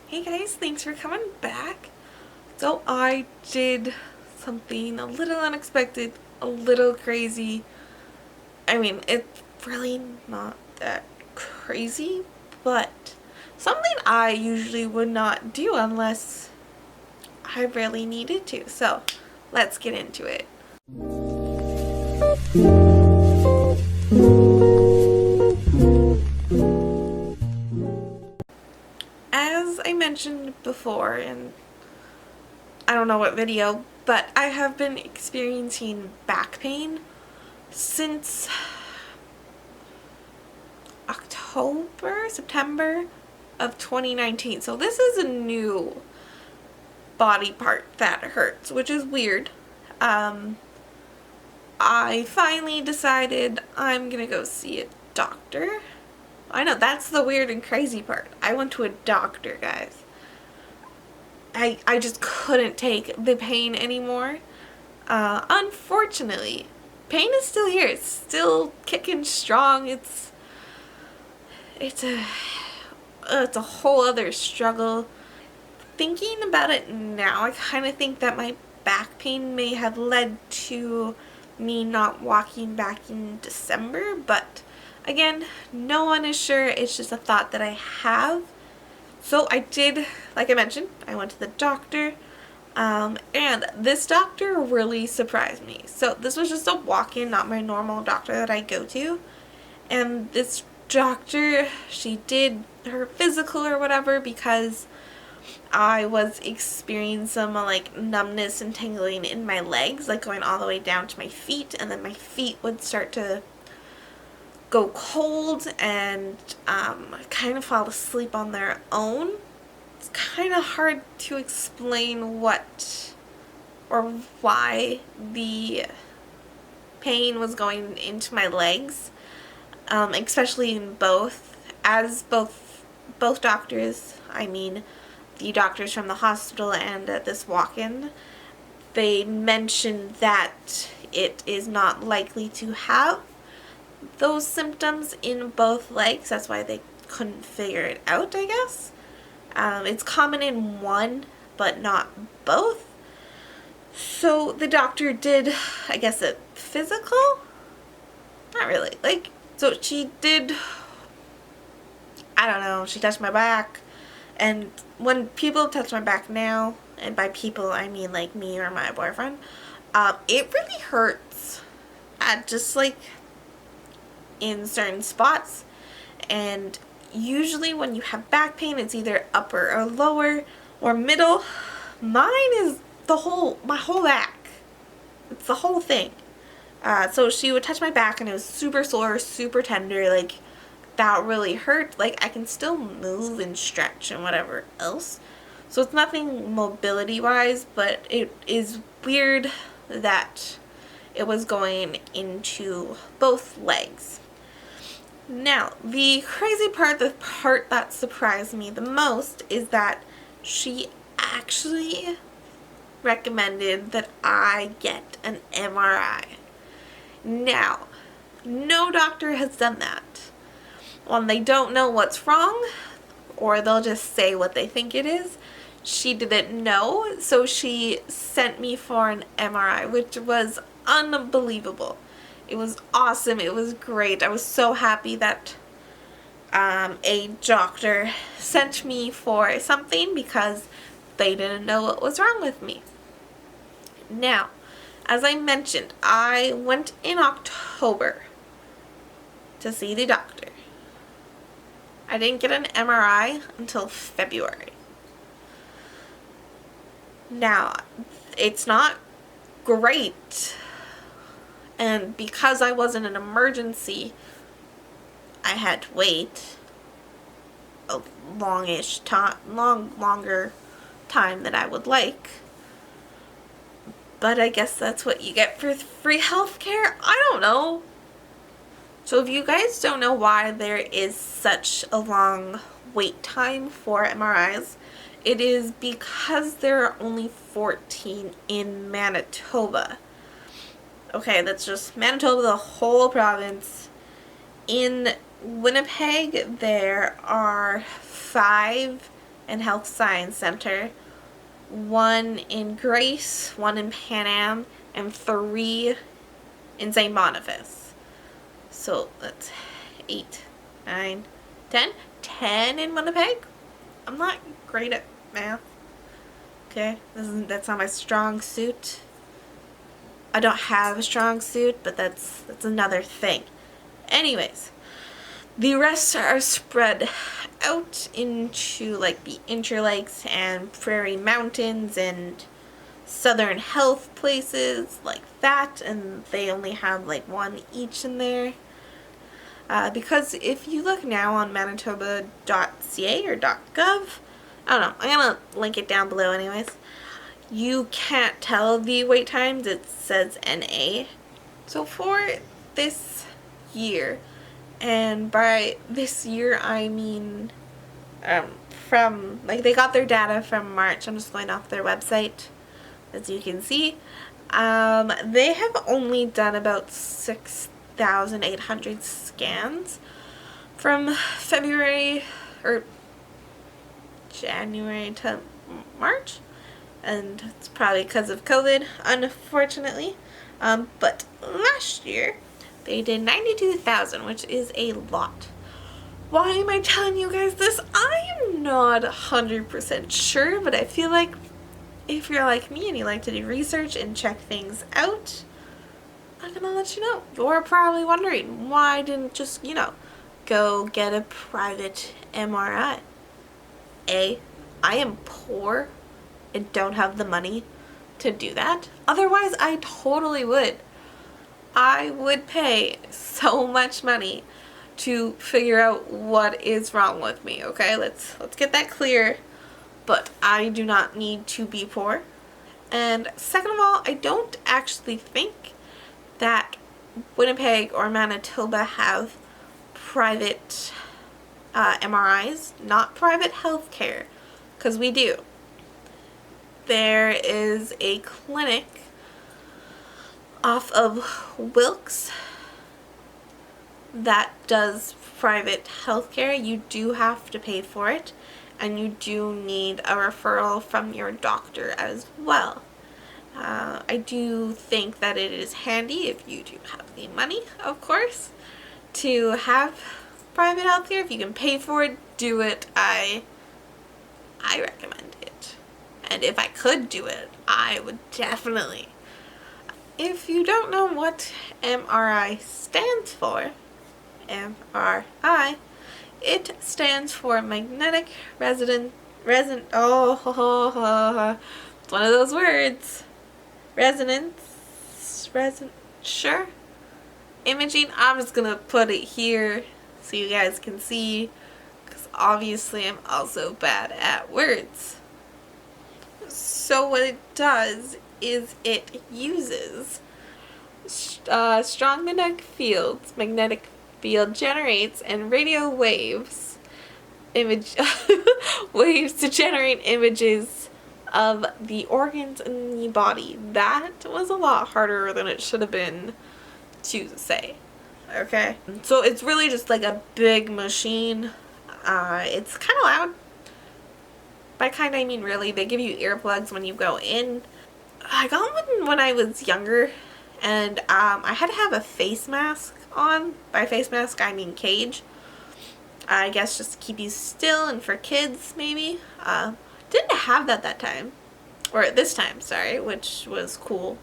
Hey guys, thanks for coming back. So I did something a little unexpected, a little crazy. I mean, it's really not that crazy, but something I usually would not do unless I really needed to. So let's get into it. As I mentioned before, and I don't know what video, but I have been experiencing back pain since September of 2019. So this is a new body part that hurts, which is weird. I finally decided I'm gonna go see a doctor. I know, that's the weird and crazy part. I went to a doctor, guys. I just couldn't take the pain anymore. Unfortunately, pain is still here. It's still kicking strong. It's a whole other struggle. Thinking about it now, I kind of think that my back pain may have led to me not walking back in December, but again, no one is sure. It's just a thought that I have. So I did, like I mentioned, I went to the doctor, and this doctor really surprised me. So this was just a walk-in, not my normal doctor that I go to, and this doctor, she did her physical or whatever because I was experiencing some like numbness and tingling in my legs, like going all the way down to my feet, and then my feet would start to go cold and kind of fall asleep on their own. It's kind of hard to explain what or why the pain was going into my legs, especially in both doctors, I mean the doctors from the hospital and at this walk-in, they mentioned that it is not likely to have those symptoms in both legs. That's why they couldn't figure it out, I guess. It's common in one, but not both. So the doctor did, I guess, a physical? Not really. So she did, I don't know, she touched my back. And when people touch my back now, and by people I mean like me or my boyfriend, it really hurts. Just like in certain spots. And usually when you have back pain, it's either upper or lower or middle. Mine is my whole back. It's the whole thing. So she would touch my back and it was super sore, super tender, like that really hurt. Like I can still move and stretch and whatever else. So it's nothing mobility wise, but it is weird that it was going into both legs. Now, the crazy part, the part that surprised me the most, is that she actually recommended that I get an MRI. Now, no doctor has done that. When they don't know what's wrong, or they'll just say what they think it is, she didn't know, so she sent me for an MRI, which was unbelievable. It was awesome. It was great. I was so happy that a doctor sent me for something because they didn't know what was wrong with me. Now, as I mentioned, I went in October to see the doctor. I didn't get an MRI until February. Now, it's not great. And because I wasn't an emergency, I had to wait a longer time than I would like. But I guess that's what you get for free healthcare. I don't know. So if you guys don't know why there is such a long wait time for MRIs, it is because there are only 14 in Manitoba. Okay, that's just Manitoba, the whole province. In Winnipeg, there are 5 and Health Science Center, 1 in Grace, 1 in Pan Am, and 3 in St. Boniface. So that's 8, 9, 10. 10 in Winnipeg? I'm not great at math. Okay, that's not my strong suit. I don't have a strong suit, but that's another thing. Anyways, the rest are spread out into like the Interlakes and Prairie Mountains and Southern Health places like that, and they only have like 1 each in there. Because if you look now on manitoba.ca or .gov, I don't know, I'm gonna link it down below anyways, you can't tell the wait times, it says NA. So for this year, and by this year I mean from, like, they got their data from March, I'm just going off their website, as you can see, they have only done about 6,800 scans from February or January to March, and it's probably because of COVID, unfortunately. But last year they did 92,000, which is a lot. Why am I telling you guys this? I am not 100% sure, but I feel like if you're like me and you like to do research and check things out, I'm gonna let you know. You're probably wondering, why didn't just, go get a private MRI? I am poor and don't have the money to do that. Otherwise, I totally would. I would pay so much money to figure out what is wrong with me, okay? Let's get that clear. But I do not need to be poor. And second of all, I don't actually think that Winnipeg or Manitoba have private MRIs, not private health care, because we do. There is a clinic off of Wilkes that does private health care. You do have to pay for it, and you do need a referral from your doctor as well. I do think that it is handy, if you do have the money, of course, to have private health care. If you can pay for it, do it. I recommend it. And if I could do it, I would definitely. If you don't know what MRI stands for, MRI, it stands for magnetic resonance, it's one of those words. Sure. Imaging, I'm just gonna put it here so you guys can see, because obviously I'm also bad at words. So what it does is it uses strong magnetic fields. Magnetic field generates and radio waves waves to generate images of the organs in the body. That was a lot harder than it should have been to say. Okay, so it's really just like a big machine. It's kind of loud. By kind I mean really. They give you earplugs when you go in. I got one when I was younger, and I had to have a face mask on. By face mask I mean cage. I guess just to keep you still, and for kids maybe. Didn't have that time, or this time, sorry, which was cool.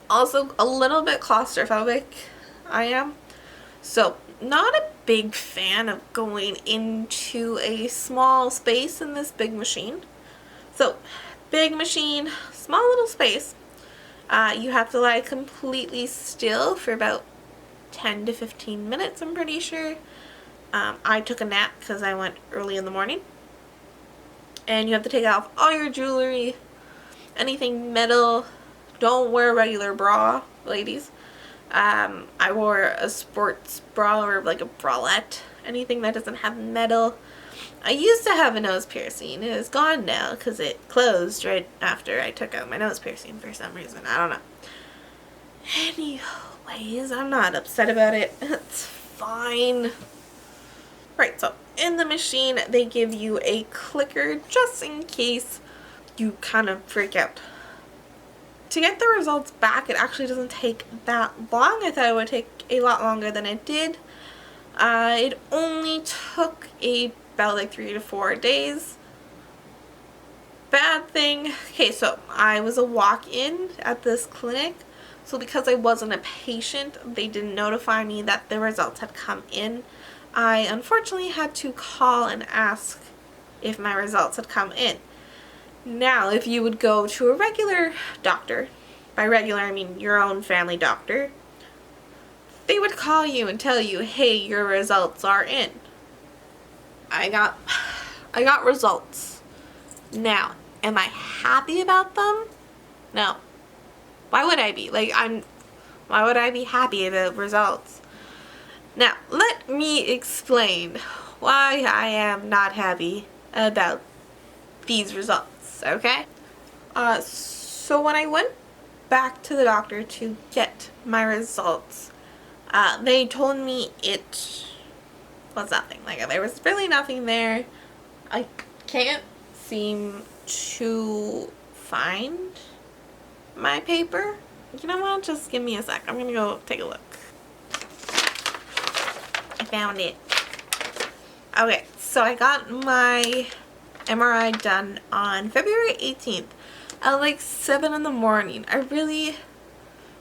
Also a little bit claustrophobic I am, so not a big fan of going into a small space in this big machine. So big machine, small little space. You have to lie completely still for about 10 to 15 minutes, I'm pretty sure. I took a nap because I went early in the morning. And you have to take off all your jewelry, anything metal. Don't wear a regular bra, ladies. I wore a sports bra, or like a bralette, anything that doesn't have metal. I used to have a nose piercing. It is gone now because it closed right after I took out my nose piercing for some reason. I don't know. Anyways, I'm not upset about it. It's fine. Right, so in the machine, they give you a clicker just in case you kind of freak out. To get the results back, it actually doesn't take that long. I thought it would take a lot longer than it did. It only took about like 3 to 4 days. Bad thing. Okay, so I was a walk-in at this clinic. So because I wasn't a patient, they didn't notify me that the results had come in. I unfortunately had to call and ask if my results had come in. Now, if you would go to a regular doctor, by regular I mean your own family doctor, they would call you and tell you, hey, your results are in. I got results. Now, am I happy about them? No. Why would I be? Why would I be happy about results? Now, let me explain why I am not happy about these results, okay? So when I went back to the doctor to get my results, they told me it was nothing. Like, there was really nothing there. I can't seem to find my paper. You know what? Just give me a sec. I'm gonna go take a look. I found it. Okay, so I got my MRI done on February 18th at like 7 in the morning. I really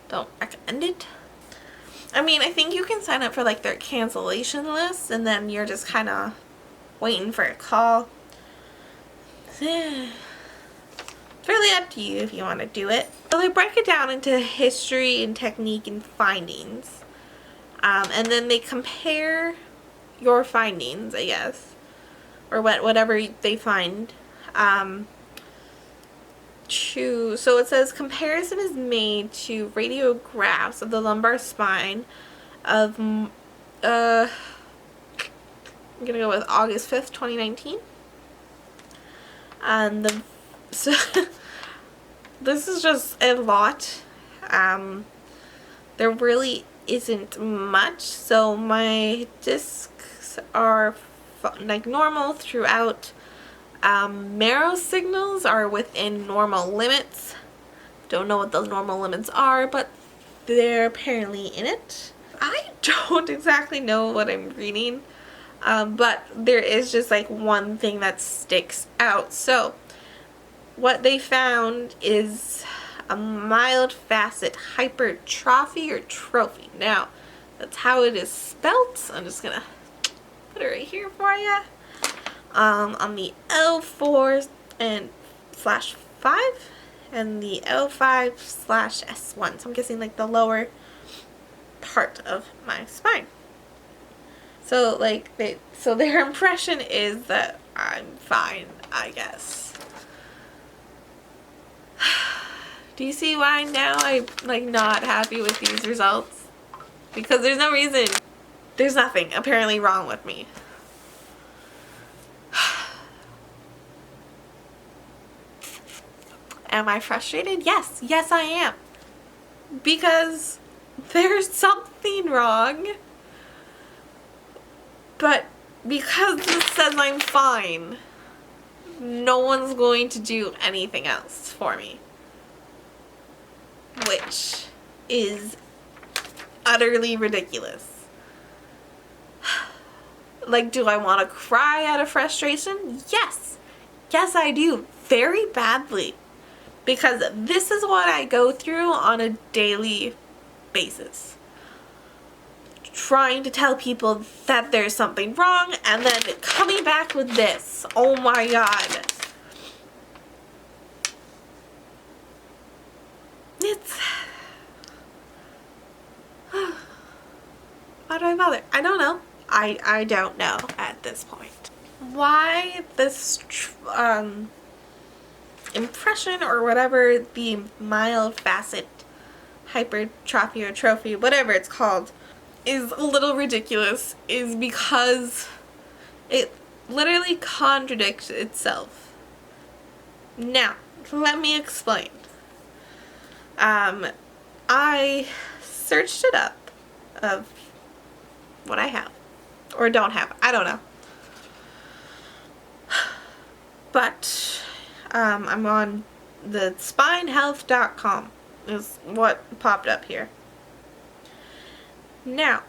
don't recommend it. I mean, I think you can sign up for like their cancellation list and then you're just kind of waiting for a call. It's really up to you if you want to do it. So they break it down into history and technique and findings. And then they compare your findings, I guess, or whatever they find. So it says comparison is made to radiographs of the lumbar spine of I'm gonna go with August 5th, 2019. And so this is just a lot. There really isn't much. So my discs are like normal throughout. Marrow signals are within normal limits. Don't know what those normal limits are, but they're apparently in it. I don't exactly know what I'm reading, but there is just like one thing that sticks out. So what they found is a mild facet hypertrophy or trophy. Now, that's how it is spelt. I'm just gonna put it right here for you. On the L4 and /5 and the L5/S1. So I'm guessing like the lower part of my spine. So like their impression is that I'm fine, I guess. Do you see why now I'm like not happy with these results? Because there's no reason. There's nothing apparently wrong with me. Am I frustrated? Yes. Yes, I am. Because there's something wrong. But because this says I'm fine, no one's going to do anything else for me. Which is utterly ridiculous. Like, do I want to cry out of frustration? Yes. Yes, I do. Very badly. Because this is what I go through on a daily basis. Trying to tell people that there's something wrong and then coming back with this. Oh my god. It's... Why do I bother? I don't know. I don't know at this point. Why this impression or whatever the mild facet hypertrophy or trophy, whatever it's called, is a little ridiculous is because it literally contradicts itself. Now, let me explain. I searched it up of what I have or don't have. I don't know. But I'm on the spinehealth.com is what popped up here. Now,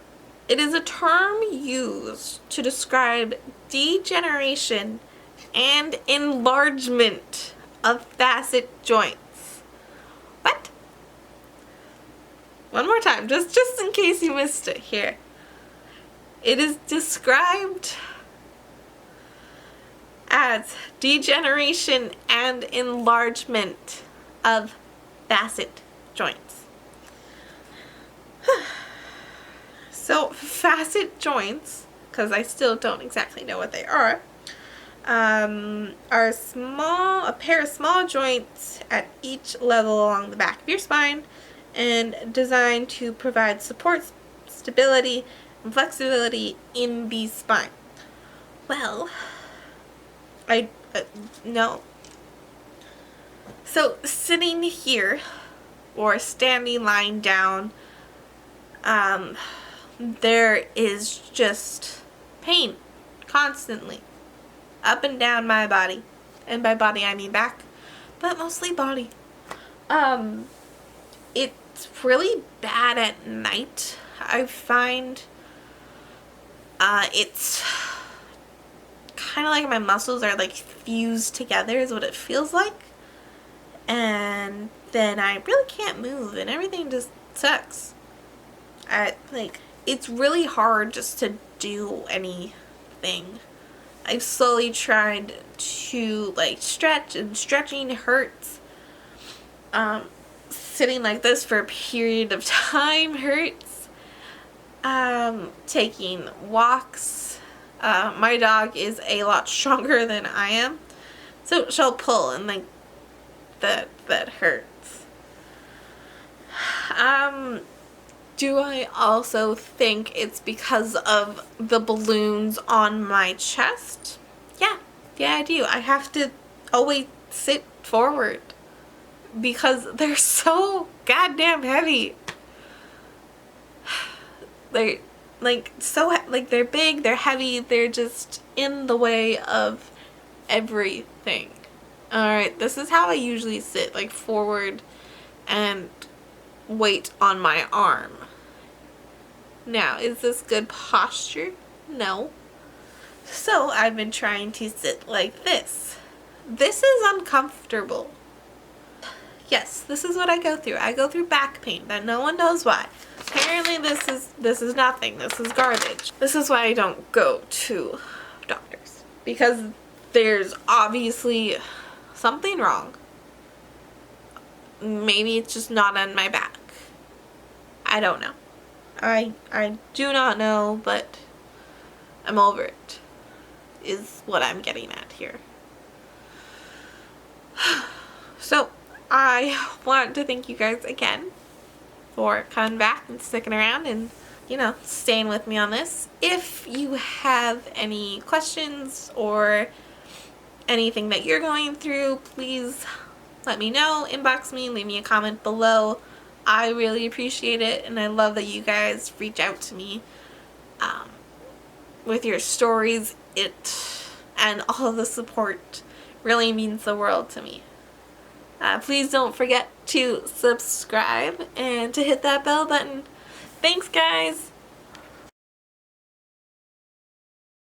it is a term used to describe degeneration and enlargement of facet joints. What? One more time, just in case you missed it here. It is described as degeneration and enlargement of facet joints. So facet joints, because I still don't exactly know what they are a pair of small joints at each level along the back of your spine and designed to provide support, stability, and flexibility in the spine. Well, no. So sitting here or standing lying down, there is just pain constantly up and down my body. And by body I mean back, but mostly body. It's really bad at night. I find it's kind of like my muscles are like fused together is what it feels like. And then I really can't move and everything just sucks. It's really hard just to do anything. I've slowly tried to stretch, and stretching hurts. Sitting like this for a period of time hurts. Taking walks. My dog is a lot stronger than I am, so she'll pull and that hurts. Do I also think it's because of the balloons on my chest? Yeah, I do. I have to always sit forward because they're so goddamn heavy. They're they're big, they're heavy, they're just in the way of everything. Alright, this is how I usually sit, forward and weight on my arm. Now, is this good posture? No. So, I've been trying to sit like this. This is uncomfortable. Yes, this is what I go through. I go through back pain that no one knows why. Apparently this is nothing. This is garbage. This is why I don't go to doctors. Because there's obviously something wrong. Maybe it's just not on my back. I don't know. I do not know, but I'm over it, is what I'm getting at here. So, I want to thank you guys again for coming back and sticking around and, staying with me on this. If you have any questions or anything that you're going through, please let me know. Inbox me, leave me a comment below. I really appreciate it, and I love that you guys reach out to me with your stories. And all of the support really means the world to me. Please don't forget to subscribe and to hit that bell button. Thanks, guys!